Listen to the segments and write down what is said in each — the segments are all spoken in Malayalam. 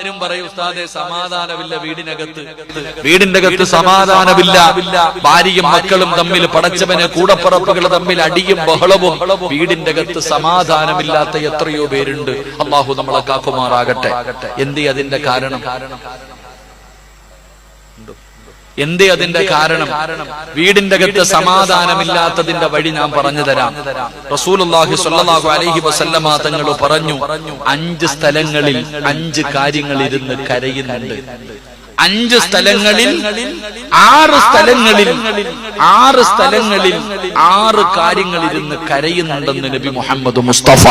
പലരും പറയും ഉസ്താദേ സമാധാനമില്ല വീടിന്റെ അകത്ത് സമാധാനമില്ല, ഭാര്യയും മക്കളും തമ്മിൽ, പടച്ചവന് കൂടപ്പറപ്പുകൾ തമ്മിൽ അടിയും ബഹളവും. വീടിന്റെ അകത്ത് സമാധാനമില്ലാത്ത എത്രയോ പേരുണ്ട്. അള്ളാഹു നമ്മളെ കാക്കുമാറാകട്ടെ. എന്തേ അതിന്റെ കാരണം? എന്തേ അതിന്റെ കാരണം? വീടിന്റെ അകത്ത് സമാധാനമില്ലാത്തതിന്റെ വഴി ഞാൻ പറഞ്ഞു തരാം. റസൂലുള്ളാഹി സ്വല്ലല്ലാഹു അലൈഹി വസല്ലമ തങ്ങൾ പറഞ്ഞു, 5 സ്ഥലങ്ങളിൽ 5 കാര്യങ്ങൾ ഇരുന്ന് കരയുന്നുണ്ട്. 5 സ്ഥലങ്ങളിൽ 6 സ്ഥലങ്ങളിൽ 6 കാര്യങ്ങൾ ഇരുന്ന് കരയുന്നുണ്ടെന്ന് നബി മുഹമ്മദ് മുസ്തഫ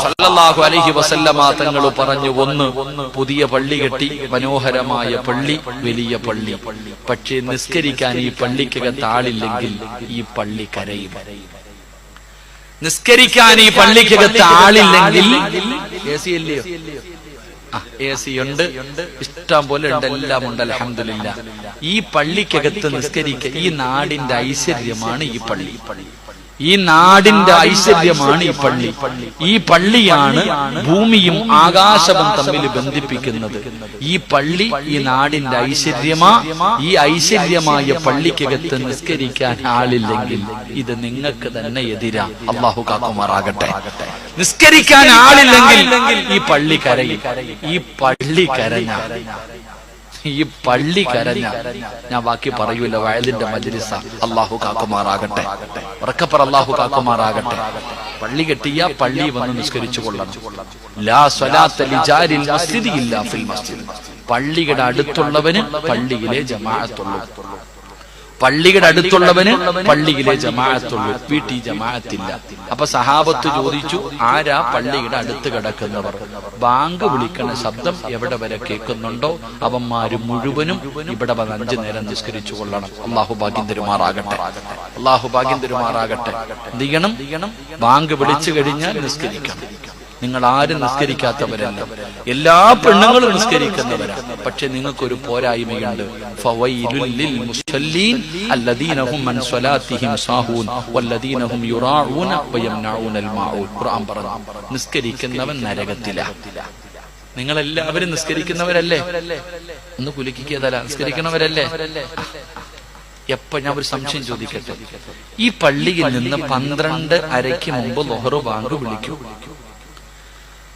സല്ലല്ലാഹു അലൈഹി വസല്ലമ തങ്ങൾ പറഞ്ഞു. 1, പുതിയ പള്ളി കെട്ടി, മനോഹരമായ പള്ളി, വലിയ പള്ളി. പക്ഷേ നിസ്കരിക്കാൻ ഈ പള്ളിക്കകത്ത് ആളില്ലെങ്കിൽ ഈ പള്ളി കരയും. നിസ്കരിക്കാൻ ഈ പള്ളിക്കകത്ത് ആളില്ലെങ്കിൽ AC ഉണ്ട്, ഇഷ്ടം പോലെ ഉണ്ട്, എല്ലാം ഉണ്ട്, അൽഹംദുലില്ലാഹ്. ഈ പള്ളിക്കകത്ത് നിസ്കരിക്കുക ഈ നാടിന്റെ ഐശ്വര്യമാണ്. ഈ പള്ളി ഈ നാടിന്റെ ഐശ്വര്യമാണ്. ഈ പള്ളി ഈ പള്ളിയാണ് ഭൂമിയും ആകാശവും തമ്മിൽ ബന്ധിപ്പിക്കുന്നത്. ഈ പള്ളി ഈ നാടിന്റെ ഐശ്വര്യമാ. ഈ ഐശ്വര്യമായ പള്ളിക്കകത്ത് നിസ്കരിക്കാൻ ആളില്ലെങ്കിൽ ഇത് നിങ്ങൾക്ക് തന്നെ എതിരാ. അല്ലാഹു കാക്കുമാറാകട്ടെ. നിസ്കരിക്കാൻ ആളില്ലെങ്കിൽ ഈ പള്ളി കരയും. ഈ പള്ളി കരഞ്ഞ ഞാൻ ബാക്കി പറയൂല. വയലിന്റെ മജ്‌ലിസ. അല്ലാഹു കാക്കുമാറാകട്ടെ. ഉറക്കപ്പറ അല്ലാഹു കാക്കുമാറാകട്ടെ. പള്ളി കെട്ടിയ പള്ളി വന്ന് നിസ്കരിച്ചു കൊള്ളണം. ലാ സ്വലാത്ത ലിജാരിൽ മസ്ജിദി ഇല്ലാ ഫിൽ മസ്ജിദ്. പള്ളിയുടെ അടുത്തുള്ളവന് പള്ളിയിലെ ജമാഅത്തുള്ളൂ. പള്ളിയുടെ അടുത്തുള്ളവന് പള്ളിയിലെ ജമാഅത്തുള്ളൂ. വീട്ടിൽ ജമാഅത്തില്ല. അപ്പൊ സഹാബത്ത് ചോദിച്ചു, ആരാ പള്ളിയുടെ അടുത്ത് കിടക്കുന്നവർ? ബാങ്ക് വിളിക്കണ ശബ്ദം എവിടെ വരെ കേൾക്കുന്നുണ്ടോ അവന്മാര് മുഴുവനും ഇവിടെ 5 നേരം നിസ്കരിച്ചു കൊള്ളണം. അല്ലാഹു ഭാഗ്യം തരുമാറാകട്ടെ. അല്ലാഹു ഭാഗ്യം തരുമാറാകട്ടെ. എന്ത് ചെയ്യണം? ബാങ്ക് വിളിച്ചു കഴിഞ്ഞാൽ നിസ്കരിക്കണം. നിങ്ങൾ ആരും നിസ്കരിക്കാത്തവരല്ല, എല്ലാ പെണ്ണുങ്ങളും നിസ്കരിക്കുന്നവരാണ്. പക്ഷെ നിങ്ങൾക്കൊരു പോരായ്മയുണ്ട്. ഫവൈലുൽ ലിൽ മുസല്ലീൻ അല്ലദീന ഹും അൻ സ്വലാത്തിഹിം സാഹൂൻ വല്ലദീന ഹും യുറാഊന വയംനഊനൽ മാഊൻ. ഖുർആൻ പറഞ്ഞു, നിസ്കരിക്കുന്നവൻ നരകത്തിലാണ്. നിങ്ങളെല്ലാവരും നിസ്കരിക്കുന്നവരല്ലേ? ഒന്ന് കുലുക്കിക്കതല്ല, നിസ്കരിക്കുന്നവരല്ലേ? എപ്പോ ഞാൻ ഒരു സംശയം ചോദിക്കട്ടെ. ഈ പള്ളിയിൽ നിന്ന് 12:30 മുമ്പ് ളുഹർ ബാങ്ക് വിളിക്കും.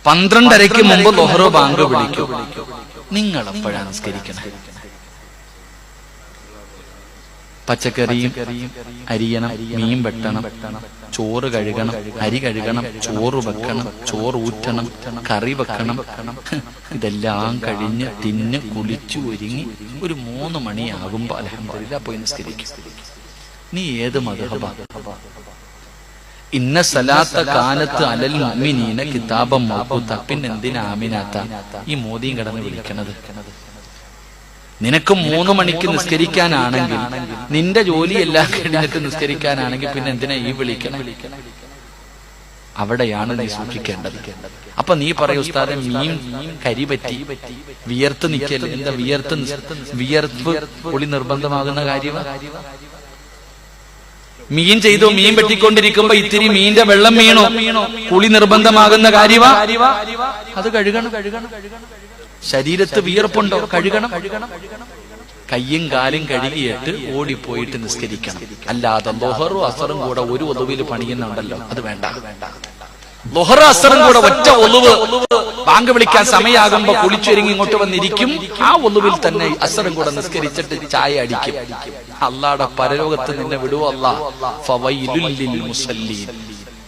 12:30 മുമ്പ് ളുഹർ ബാങ്ക് വിളിക്കും. നിങ്ങൾ എപ്പോഴാണ് നിസ്കരിക്കണേ? പച്ചക്കറിയും അരിയണം, മീൻ വെട്ടണം, ചോറ് കഴുകണം, അരി കഴുകണം, ചോറ് വെക്കണം, ചോറ് ഊറ്റണം, കറി വെക്കണം. ഇതെല്ലാം കഴിഞ്ഞ് തിന്ന് കുളിച്ചു ഒരുങ്ങി ഒരു 3 മണിയാകുമ്പോ അൽഹംദുലില്ലാഹ് പോയി നിസ്കരിക്കും. നീ ഏത് മദ്ഹബാ? ഇന്ന സലാത്ത കാനത്ത് അലൽ മുഅ്മിനീന കിതാബം മൗഖൂത. പിന്നെ എന്തിനാ ആമിനാത്ത ഈ മോദിയും കടന്ന് വിളിക്കണത്? നിനക്ക് 3 മണിക്ക് നിസ്കരിക്കാനാണെങ്കിൽ, നിന്റെ ജോലിയെല്ലാം കഴിഞ്ഞിട്ട് നിസ്കരിക്കാനാണെങ്കിൽ പിന്നെ എന്തിനാ ഈ വിളിക്കണം? അവിടെയാണ് നീ സൂക്ഷിക്കേണ്ടത്. അപ്പൊ നീ പറയൂ, ഉസ്താദെ മീൻ കരി പറ്റി വിയർത്ത് നിൽക്കല്ലേ? എന്താ വിയർപ്പ് ഒളി നിർബന്ധമാകുന്ന കാര്യമാ? മീൻ ചെയ്തു, മീൻ വെട്ടിക്കൊണ്ടിരിക്കുമ്പോ ഇത്തിരി മീന്റെ വെള്ളം വീണോ, കുളി നിർബന്ധമാകുന്ന കാര്യമാ? അത് കഴുകണം. ശരീരത്ത് വിയർപ്പുണ്ടോ? കഴുകണം. കയ്യും കാലും കഴുകിയിട്ട് ഓടിപ്പോയിട്ട് നിസ്കരിക്കണം. അല്ലാതെ ളുഹറും അസറും കൂടെ ഒരു ഒളുവിൽ പണിയുന്നുണ്ടല്ലോ, അത് വേണ്ട. ളുഹറും അസറും കൂടെ ഒറ്റ ഒളുവ്. ബാങ്ക് വിളിക്കാൻ സമയമാകുമ്പോ കുളിച്ചൊരുങ്ങി ഇങ്ങോട്ട് വന്നിരിക്കും. ആ ഒളുവിൽ തന്നെ അസറും കൂടെ നിസ്കരിച്ചിട്ട് ചായ അടിക്കും. അല്ലാഹുടെ പരലോകത്ത് നിന്നെ വിടുവോ അല്ലാഹ്? ഫവൈലുൽ ലിൽ മുസല്ലീൻ.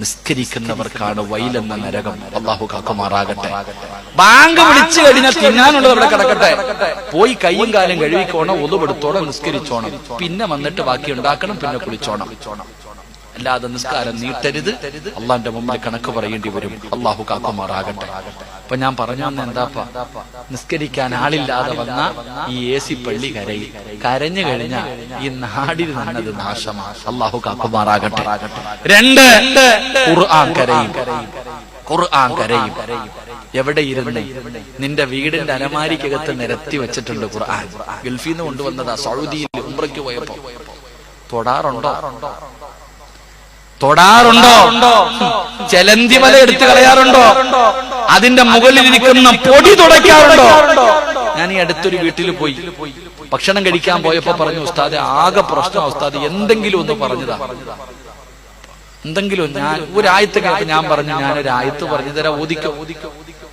നിസ്കരിക്കുന്നവർക്കാണ് വൈലെന്ന നരകം. അല്ലാഹു കാക്കുമാറാകട്ടെ. ബാങ്ക് വിളിച്ചു കഴിഞ്ഞാൽ തിന്നാനുള്ളത് അവിടെ കിടക്കട്ടെ. പോയി കയ്യും കാലും കഴുകിക്കോണം, ഒളുവെടുത്തോണം, നിസ്കരിച്ചോണം. പിന്നെ വന്നിട്ട് ബാക്കി ഉണ്ടാക്കണം, പിന്നെ കുളിച്ചോണം. അല്ലാതെ നിസ്കാരം നീട്ടരുത്. അള്ളാന്റെ മുമ്പിൽ കണക്ക് പറയേണ്ടി വരും. അള്ളാഹു കാക്കുമാറാകട്ടെ. അപ്പൊ ഞാൻ പറഞ്ഞു വന്ന എന്താപ്പാ, നിസ്കരിക്കാൻ ആളില്ലാതെ വന്ന ഈ AC പള്ളി കരയിൽ കരഞ്ഞു കഴിഞ്ഞാൽ ഈ നാടിൽ നന്നത് നാശമാണ്. അള്ളാഹു കാക്കുമാറാകട്ടെ. 2, ഖുർആൻ കരയും. ഖുർആൻ കരയും. എവിടെ ഇരുന്ന്? നിന്റെ വീടിന്റെ അലമാരിക്കകത്ത് നിരത്തി വെച്ചിട്ടുണ്ട് ഖുർആൻ. ഗൾഫിൽ നിന്ന് കൊണ്ടുവന്നതാ. സൗദിയിൽ ഉംറയ്ക്ക് പോയപ്പോ. തൊടാറുണ്ടോ? ചെലന്തി മല എടുത്തു കളയാറുണ്ടോ? അതിന്റെ മുകളിലിരിക്കുന്ന പൊടി തുടയ്ക്കാറുണ്ടോ? ഞാൻ ഈ അടുത്തൊരു വീട്ടിൽ പോയി ഭക്ഷണം കഴിക്കാൻ പോയപ്പോ പറഞ്ഞു, ഉസ്താദെ ആകെ പ്രശ്നം ഉസ്താദ്, എന്തെങ്കിലും ഒന്ന് പറഞ്ഞതാ, എന്തെങ്കിലും. ഞാൻ ഒരായത്ത് കേട്ട് ഞാൻ പറഞ്ഞു, ഞാനൊരു ആയത്ത് പറഞ്ഞു തരാം, ഓദിക്കോ.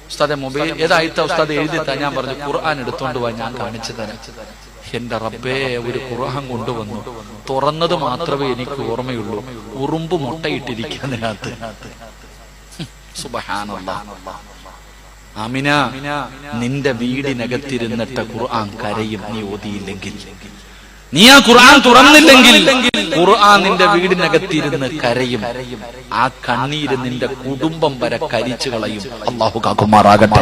ഉസ്താദെ മൊബൈൽ ഏതായത്താ ഉസ്താദ് എഴുതിത്താ? ഞാൻ പറഞ്ഞു ഖുർആൻ എടുത്തോണ്ട് പോവാൻ, ഞാൻ കാണിച്ചു തരാം. എന്റെ റബ്ബേ, ഒരു ഖുർആൻ കൊണ്ടുവന്നു, തുറന്നത് മാത്രമേ എനിക്ക് ഓർമ്മയുള്ളൂ, ഉറുമ്പ് മുട്ടയിട്ടിരിക്കുന്നതിനകത്ത്. സുബ്ഹാനല്ലാഹ്. ആമിന, നിന്റെ വീടിനകത്തിരുന്നിട്ട് ഖുർആൻ കരയും നീ ഓതിയില്ലെങ്കിൽ. നീ ആ ഖുർആൻ തുറന്നില്ലെങ്കിൽ ഖുർആൻ നിന്റെ വീടിനകത്തിരുന്ന് കരയും. ആ കണ്ണീര് നിന്റെ കുടുംബം വരെ കരിച്ചു കളയും. അല്ലാഹു കാക്കുമാറാകട്ടെ.